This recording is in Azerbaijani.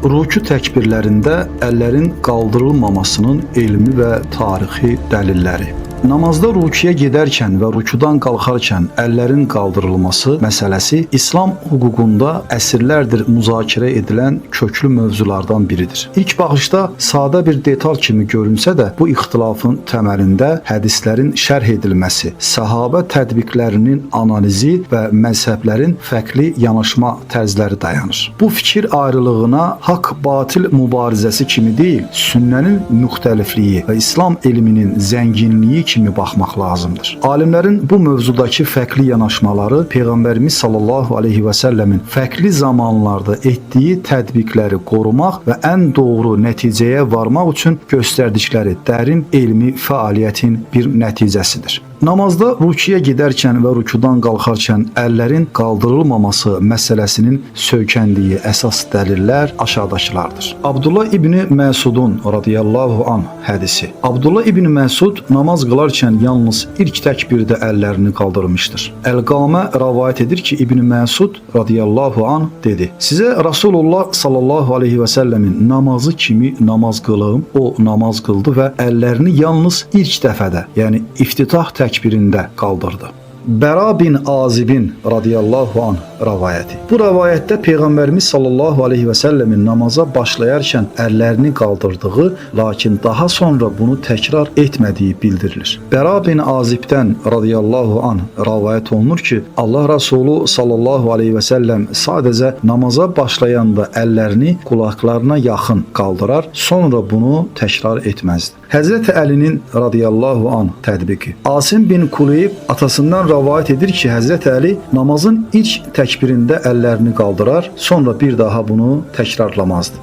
Ruku təkbirlərində əllərin qaldırılmamasının elmi və tarixi dəlilləri. Namazda rukuya gedərkən və rukudan qalxarkən əllərin qaldırılması məsələsi İslam hüququnda əsrlərdir müzakirə edilən köklü mövzulardan biridir. İlk baxışda sadə bir detal kimi görünsə də, bu ixtilafın təməlində hədislərin şərh edilməsi, səhabə tətbiqlərinin analizi və məzhəblərin fərqli yanaşma tərzləri dayanır. Bu fikir ayrılığına haqq-batil mübarizəsi kimi deyil, sünnənin müxtəlifliyi və İslam elminin zənginliyi kimi baxmaq lazımdır. Alimlərin bu mövzudakı fərqli yanaşmaları Peyğəmbərimiz sallallahu aleyhi və səlləmin fərqli zamanlarda etdiyi tətbiqləri qorumaq və ən doğru nəticəyə varmaq üçün göstərdikləri dərin elmi fəaliyyətin bir nəticəsidir. Namazda rukuya gedərkən və rukudan qalxarkən əllərin qaldırılmaması məsələsinin söykəndiyi əsas dəlillər aşağıdakılardır. Abdullah İbni Məsudun radiyallahu anh hədisi. Abdullah İbni Məsud namaz qılarkən yalnız ilk təkbirdə əllərini qaldırmışdır. Əl-Qamə rəvayət edir ki, İbni Məsud radiyallahu anh dedi: "Sizə Rasulullah sallallahu aleyhi və səlləmin namazı kimi namaz qılım." O namaz qıldı və əllərini yalnız ilk dəfədə, yəni iftitah təkbirində qaldırdı. Bəra bin Azibin radiyallahu anh rəvayəti. Bu rəvayətdə Peyğəmbərimiz sallallahu aleyhi və səlləmin namaza başlayarkən əllərini qaldırdığı, lakin daha sonra bunu təkrar etmədiyi bildirilir. Bəra bin Azibdən radiyallahu anh rəvayət olunur ki, Allah Rasulü sallallahu aleyhi və səlləm sadəcə namaza başlayanda əllərini qulaqlarına yaxın qaldırar, sonra bunu təkrar etməzdi. Həzrəti Əlinin radiyallahu anh tətbiqi. Asim bin Kuleyb atasından rəvayət edir ki, Həzrəti Əli namazın ilk təkbirində əllərini qaldırar, sonra bir daha bunu təkrarlamazdı.